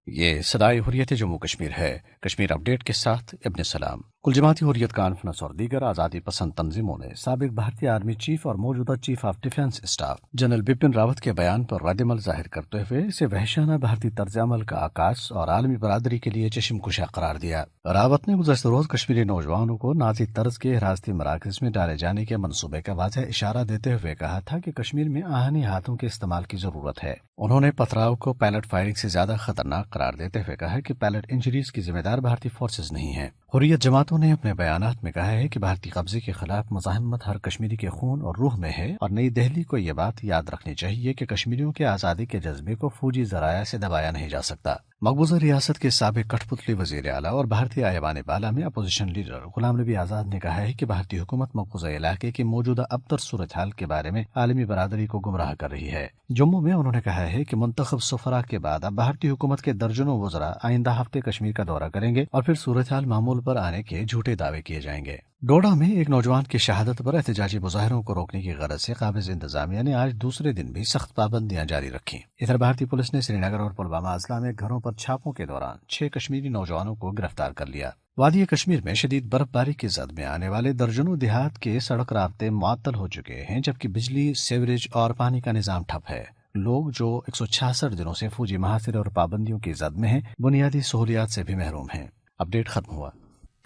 یہ صدائے حریت جموں کشمیر ہے۔ کشمیر اپ ڈیٹ کے ساتھ ابن سلام۔ کل جماعتی حریت کانفرنس اور دیگر آزادی پسند تنظیموں نے سابق بھارتی آرمی چیف اور موجودہ chief of defence staff general Bipin Rawat کے بیان پر رد عمل ظاہر کرتے ہوئے اسے وحشیانہ بھارتی طرز عمل کا عکاس اور عالمی برادری کے لیے چشم کشا قرار دیا۔ راوت نے گزشتہ روز کشمیری نوجوانوں کو نازی طرز کے حراستی مراکز میں ڈالے جانے کے منصوبے کا واضح اشارہ دیتے ہوئے کہا تھا کہ کشمیر میں آہنی ہاتھوں کے استعمال کی ضرورت ہے۔ انہوں نے پتھراؤ کو پیلٹ فائرنگ سے زیادہ خطرناک قرار دیتے ہوئے کہا کہ پیلٹ انجریز کی ذمہ دار بھارتی فورسز نہیں ہیں۔ حریت جماعتوں نے اپنے بیانات میں کہا ہے کہ بھارتی قبضے کے خلاف مزاحمت ہر کشمیری کے خون اور روح میں ہے، اور نئی دہلی کو یہ بات یاد رکھنی چاہیے کہ کشمیریوں کے آزادی کے جذبے کو فوجی ذرائع سے دبایا نہیں جا سکتا۔ مقبوضہ ریاست کے سابق کٹھ پتلی وزیر اعلیٰ اور بھارتی ایوان بالا میں اپوزیشن لیڈر غلام نبی آزاد نے کہا ہے کہ بھارتی حکومت مقبوضہ علاقے کی موجودہ ابتر صورتحال کے بارے میں عالمی برادری کو گمراہ کر رہی ہے۔ جموں میں انہوں نے کہا ہے کہ منتخب سفراء کے بعد اب بھارتی حکومت کے درجنوں وزراء آئندہ ہفتے کشمیر کا دورہ کریں گے اور پھر صورتحال معمول پر آنے کے جھوٹے دعوے کیے جائیں گے۔ ڈوڈا میں ایک نوجوان کی شہادت پر احتجاجی مظاہروں کو روکنے کی غرض سے قابض انتظامیہ نے آج دوسرے دن بھی سخت پابندیاں جاری رکھیں۔ ادھر بھارتی پولیس نے سری نگر اور پلوامہ اضلاع میں گھروں پر چھاپوں کے دوران 6 کشمیری نوجوانوں کو گرفتار کر لیا۔ وادی کشمیر میں شدید برف باری کی زد میں آنے والے درجنوں دیہات کے سڑک رابطے معطل ہو چکے ہیں، جبکہ بجلی، سیوریج اور پانی کا نظام ٹھپ ہے۔ لوگ جو 166 دنوں سے فوجی محاصرے اور پابندیوں کی زد میں ہیں، بنیادی سہولیات سے بھی محروم ہیں۔ اپ ڈیٹ ختم ہوا۔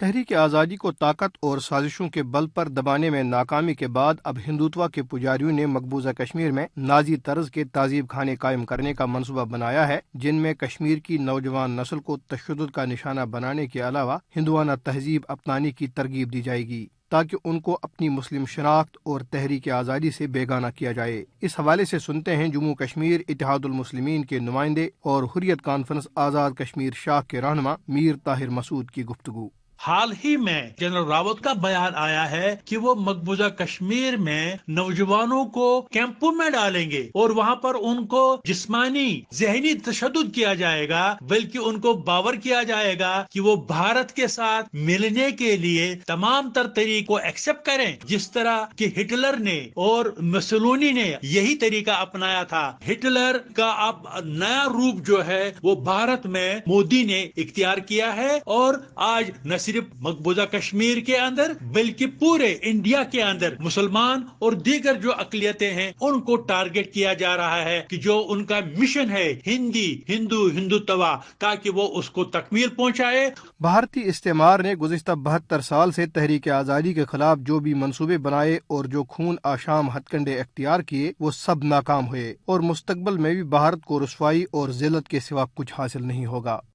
تحریک آزادی کو طاقت اور سازشوں کے بل پر دبانے میں ناکامی کے بعد اب ہندوتوا کے پجاریوں نے مقبوضہ کشمیر میں نازی طرز کے تہذیب خانے قائم کرنے کا منصوبہ بنایا ہے، جن میں کشمیر کی نوجوان نسل کو تشدد کا نشانہ بنانے کے علاوہ ہندوانہ تہذیب اپنانے کی ترغیب دی جائے گی تاکہ ان کو اپنی مسلم شناخت اور تحریک آزادی سے بیگانہ کیا جائے۔ اس حوالے سے سنتے ہیں جموں کشمیر اتحاد المسلمین کے نمائندے اور حریت کانفرنس آزاد کشمیر شاخ کے رہنما میر طاہر مسعود کی گفتگو۔ حال ہی میں جنرل راوت کا بیان آیا ہے کہ وہ مقبوضہ کشمیر میں نوجوانوں کو کیمپوں میں ڈالیں گے اور وہاں پر ان کو جسمانی ذہنی تشدد کیا جائے گا، بلکہ ان کو باور کیا جائے گا کہ وہ بھارت کے ساتھ ملنے کے لیے تمام تر طریقوں کو ایکسپٹ کریں، جس طرح کہ ہٹلر نے اور مسولینی نے یہی طریقہ اپنایا تھا۔ ہٹلر کا اب نیا روپ جو ہے وہ بھارت میں مودی نے اختیار کیا ہے، اور آج نہ صرف مقبوضہ کشمیر کے اندر بلکہ پورے انڈیا کے اندر مسلمان اور دیگر جو اقلیتیں ہیں ان کو ٹارگٹ کیا جا رہا ہے کہ جو ان کا مشن ہے ہندوتوا، تاکہ وہ اس کو تکمیل پہنچائے۔ بھارتی استعمار نے گزشتہ 72 سال سے تحریک آزادی کے خلاف جو بھی منصوبے بنائے اور جو خون آشام ہتھ کنڈے اختیار کیے وہ سب ناکام ہوئے، اور مستقبل میں بھی بھارت کو رسوائی اور ذلت کے سوا کچھ حاصل نہیں ہوگا۔